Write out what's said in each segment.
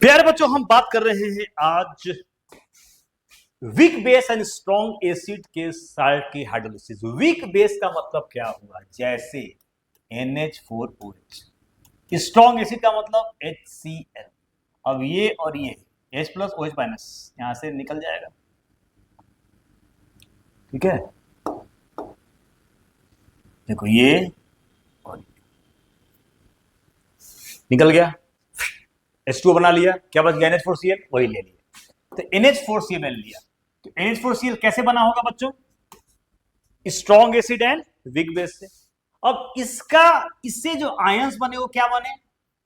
प्यारे बच्चों, हम बात कर रहे हैं आज weak base and strong acid के साल्ट की हाइड्रोलिसिस। वीक बेस का मतलब क्या हुआ? जैसे NH4OH। स्ट्रॉन्ग एसिड का मतलब HCl। अब ये और ये H प्लस OH माइनस यहां से निकल जाएगा, ठीक है। देखो ये और ये निकल गया, H2O बना लिया, क्या बच गया? NH4Cl, वही ले लिया। तो NH4Cl लिया, तो NH4Cl कैसे बना होगा बच्चों? Strong acid and weak base से। अब इससे जो आयंस बने वो क्या बने?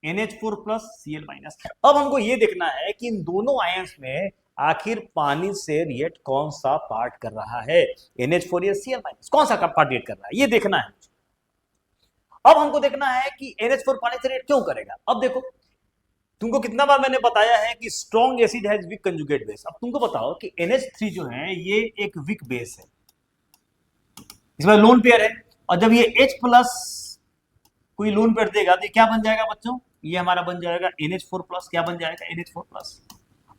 NH4 plus Cl minus. अब हमको ये देखना है कि इन दोनों आयंस में आखिर पानी से रिएक्ट कौन सा पार्ट कर रहा है, NH4 या Cl माइनस, कौन सा पार्ट रिएक्ट कर रहा है, ये देखना है। अब हमको देखना है कि NH4 पानी से रिएक्ट क्यों करेगा। अब देखो, तुमको कितना बार मैंने बताया है कि strong acid has week conjugate base. अब तुमको बताओ कि NH3 जो है ये एक वीक बेस है, इसमें लोन पेयर है, और जब ये H प्लस कोई लोन पेयर देगा तो ये क्या बन जाएगा बच्चों? ये हमारा बन जाएगा NH4 प्लस। क्या बन जाएगा? NH4 plus.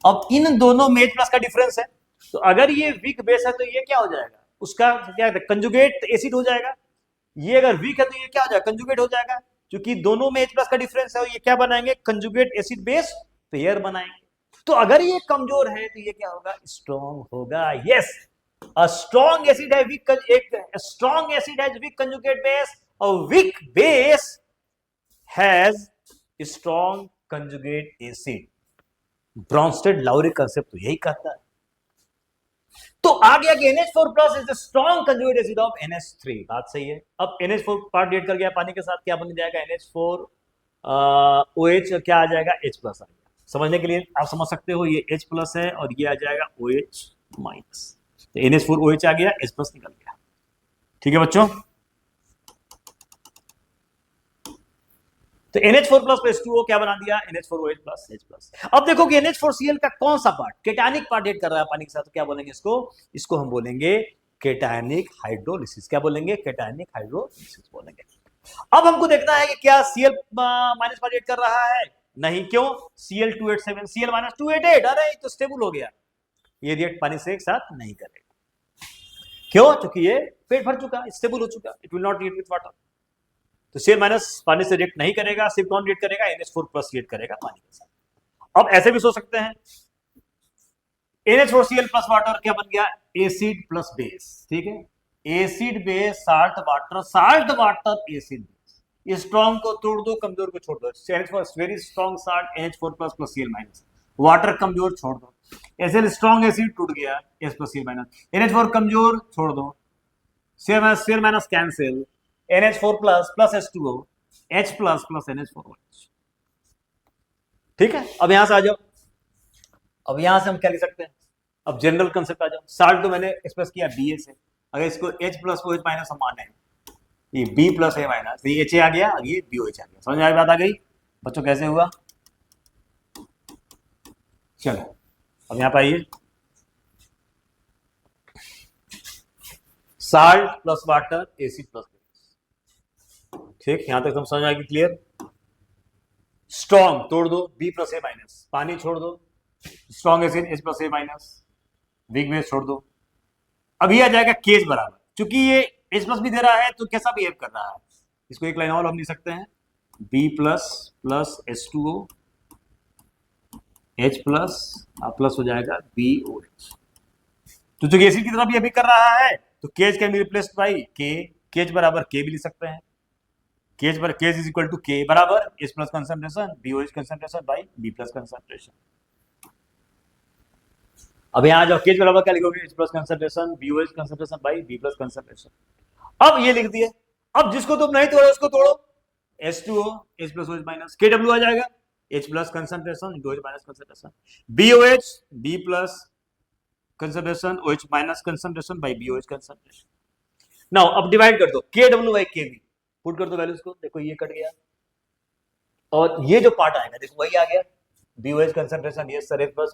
अब इन दोनों में H प्लस का डिफरेंस है, तो अगर ये वीक बेस है तो ये क्या हो जाएगा? उसका क्या कंजुगेट एसिड हो जाएगा। ये अगर वीक है तो ये क्या हो जाएगा? कंजुगेट हो जाएगा। क्योंकि दोनों में H प्लस का डिफरेंस है, और ये क्या बनाएंगे? कंजुगेट एसिड बेस पेयर बनाएंगे। तो अगर ये कमजोर है तो ये क्या होगा? स्ट्रॉन्ग होगा। Yes, a strong acid has weak a strong acid has weak conjugate base, a weak base has strong conjugate acid। Brønsted Lowry concept तो यही कहता है। तो आ गया कि NH4 plus is the strong conjugate acid of NH3। बात सही है। अब NH4 पार्ट रिएक्ट कर गया पानी के साथ, क्या बन जाएगा? NH4 OH, क्या आ जाएगा? H प्लस आ जाएगा। समझने के लिए आप समझ सकते हो, ये H प्लस है और ये आ जाएगा OH माइनस। तो NH4OH आ गया, H प्लस निकल गया। ठीक है बच्चों, तो NH4 प्लस H2O क्या बना दिया? NH4OH plus H plus. अब देखो कि NH4Cl का कौन सा पार्ट केटायनिक पार्ट रिएक्ट कर रहा है पानी के साथ, तो क्या बोलेंगे इसको हम बोलेंगे केटायनिक हाइड्रोलिसिस। क्या बोलेंगे? केटायनिक हाइड्रोलिसिस बोलेंगे। अब हमको देखना है कि क्या Cl माइनस पार्ट रिएक्ट कर रहा है? नहीं। क्यों? Cl287, Cl minus 288। अरे तो स्टेबल हो गया, ये रिएक्ट पानी से एक साथ नहीं करेगा। क्यों? क्योंकि ये पेट भर चुका, स्टेबल हो चुका, it will not react with water. तो Cl माइनस पानी से रिएक्ट नहीं करेगा, सिर्फ कौन रिएक्ट करेगा? NH4 प्लस रिएक्ट करेगा पानी के साथ। अब ऐसे भी सोच सकते हैं, NH4Cl प्लस वाटर क्या बन गया? Acid plus base. ठीक है, acid base salt water, salt water acid base. ये स्ट्रॉन्ग को तोड़ दो, कमजोर को छोड़ दो। NH4 very strong salt NH4 plus plus Cl minus. Water कमजोर छोड़ दो। एसिड स्ट्रॉन्ग एसिड टूट गया, H plus Cl minus. NH4 कमजोर छोड़ दो, Cl minus cancel, NH4 plus plus H2O, H plus plus NH4OH। ठीक है, अब यहां से आ जाओ। अब यहां से हम क्या लिख सकते हैं? अब जनरल कंसेप्ट आ जाओ। साल्ट तो मैंने एक्सप्रेस किया BA से, अगर इसको H प्लस OH माइनस हम माने, ये B प्लस A माइनस, ये HA आ गया और ये BOH आ गया। समझ में आई बात? आ गई बच्चों? कैसे हुआ? चलो अब यहां पर आइए। Salt plus water acid plus base. ठीक, यहां तक हम समझ आएगी? क्लियर? स्ट्रॉन्ग तोड़ दो, B प्लस A माइनस, पानी छोड़ दो, strong acid H plus A minus, weak base छोड़ दो। अब ये आ जाएगा केज बराबर, क्योंकि ये H प्लस भी दे रहा है तो कैसा बिहेव कर रहा है, इसको एक लाइन और हम लिख सकते हैं, B plus plus H2O, H plus plus हो जाएगा BOH। तो चूंकि एसिड की तरफ ये भी कर रहा है तो केज can be replaced by K. केज बराबर के भी लिख सकते हैं। केज पर केज इज इक्वल टू के बराबर H plus concentration BOH concentration by B plus concentration. अब यहां जाओ, केज बराबर क्या लिखोगे? H plus concentration BOH concentration by B plus concentration. अब ये लिख दिए। अब जिसको तुम नहीं तोड़ो उसको तोड़ो, H2O H plus OH minus, KW आ जाएगा H plus concentration OH minus concentration, BOH B plus concentration OH minus concentration by BOH concentration. Now अब डिवाइड कर दो, KW बाई KB, पुट कर दो वैल्यूज को। देखो ये कट गया और ये जो पार्ट आएगा देखो वही आ गया, BOH कंसंट्रेशन, ये sir H plus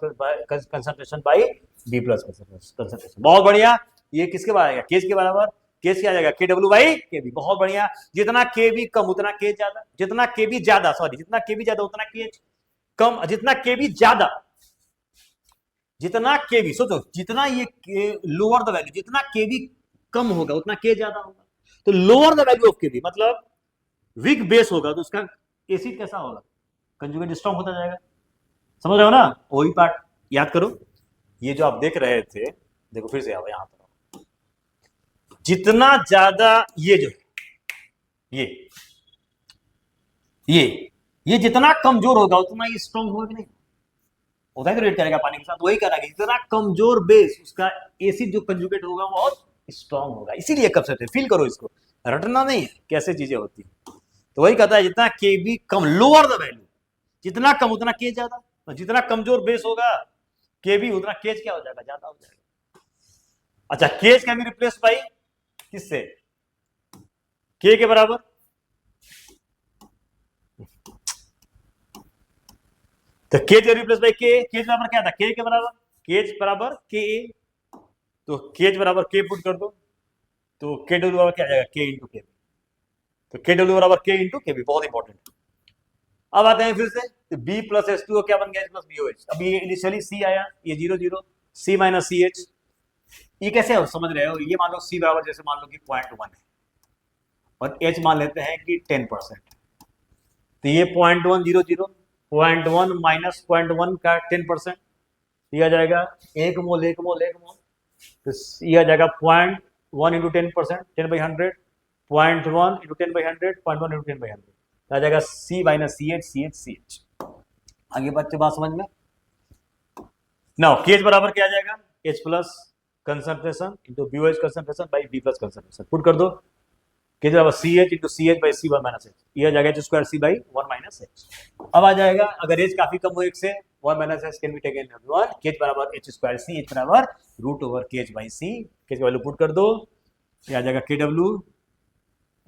concentration by B plus concentration. बहुत बढ़िया। ये किसके बराबर आएगा? केज के बराबर। केज क्या आ जाएगा? KW by KB। बहुत बढ़िया। जितना KB कम उतना केज ज्यादा, जितना KB ज्यादा, सॉरी जितना KB ज्यादा उतना केज कम, जितना के बी ज्यादा, जितना के बी, सोचो जितना ये लोअर द वैल्यू, जितना के बी कम होगा उतना के ज्यादा होगा। तो लोअर द वैल्यू ऑफ के बी मतलब वीक बेस होगा तो उसका एसिड कैसा होगा, कंजुगेट स्ट्रॉन्ग होता जाएगा। समझ रहे हो ना, वही पार्ट याद करो। ये जो आप देख रहे थे, देखो फिर से आओ यहां पर, जितना ज्यादा ये जो ये जितना कमजोर होगा उतना ये स्ट्रॉन्ग होगा कि नहीं, होता है तो रेट करेगा पानी के साथ, वही करेगा। जितना कमजोर बेस उसका एसिड जो कंजुगेट होगा वो बहुत स्ट्रॉन्ग होगा। इसीलिए कब से फील करो इसको, रटना नहीं है कैसे चीजें होती है। तो वही कहता है जितना के बी कम, लोअर द वैल्यू, जितना कम उतना के ज्यादा, और जितना कमजोर बेस होगा के बी उतना केज क्या हो जाएगा, ज्यादा हो जाएगा। अच्छा, केज कैन बी रिप्लेस बाई किससे, के के बराबर, तो केज रिप्लेस बाई के, केज बराबर क्या था, के बराबर, केज बराबर के ए, तो केज बराबर के पुट कर दो, तो के डब्ल्यू बराबर क्या आ जाएगा, के इंटू के बी, तो के डब्ल्यू बराबर के इंटू के बी, बहुत इंपॉर्टेंट। अब आते हैं फिर से, तो बी प्लस एच टू क्या बन गया, प्लस बी ओ एच। अब ये इनिशियली सी आया, ये 0 0, सी माइनस सी एच, ये कैसे हो समझ रहे हो, ये मान लो सी बराबर जैसे मान लो कि 0.1 है और एच मान लेते हैं कि 10%, तो ये 0.1 0 0, 0.1 माइनस 0.1 का 10%, ये आ जाएगा 1 मोल 1 मोल 1 मोल, तो ये आ जाएगा 0.1 इंटू 10%, 10/100, 0.1 इंटू 10/100, 0.1 इंटू 10/100, आ जाएगा C minus C H, C H C H. आगे बच्चे बात समझ में ना, केज बराबर क्या आ जाएगा, H plus concentration into B O H concentration by B plus concentration, put कर दो, केज बराबर C H into C H by C 1 minus H, ये आ जाएगा H square C by 1 minus H. अब आ जाएगा अगर एच काफी कम हो एक से, 1 minus H can be taken as 1, केज बराबर एच स्क्वायर सी, एच बराबर रूट ओवर केज बाई सी, केज वैल्यू पुट कर दो, ये आ जाएगा K W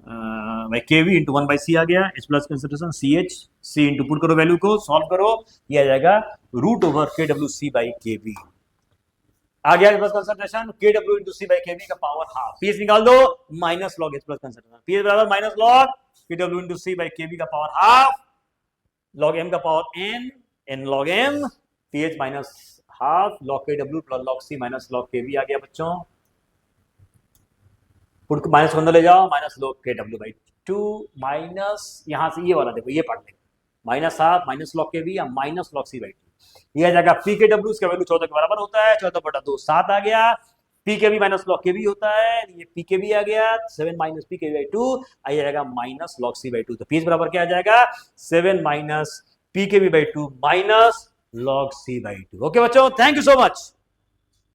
by K V into 1 by C आ गया, H plus concentration C H, C into put करो वैल्यू को, सॉल्व करो, ये आ जाएगा root over K W C by K V आ गया, प्लस कंसंट्रेशन के W into C by K we का पावर हाफ, पीएच निकाल दो, minus log H plus concentration, pH बराबर माइनस लॉग के W into C by K we का power half, log M का power N, N log M, pH minus half log के W plus log c minus log के V आ गया बच्चों, put minus अंदर ले जाओ, माइनस लॉग के डब्ल्यू बाई 2 माइनस यहां से ये वाला देखो ये पढ़ लेंगे, माइनस हाफ माइनस लॉग के वी या माइनस लॉग सी बाई 2, ये आ जाएगा पी के डब्ल्यू, इसका वैल्यू 14 के बराबर होता है, 14/2 7 आ गया, P K we minus log के वी होता है, ये पी के वी आ गया 7 minus P K V by 2 आ जाएगा माइनस लॉग सी बाई 2, तो पीएच बराबर क्या आ जाएगा 7 minus P K V by 2 minus log C by 2। Okay बच्चों, थैंक यू सो मच।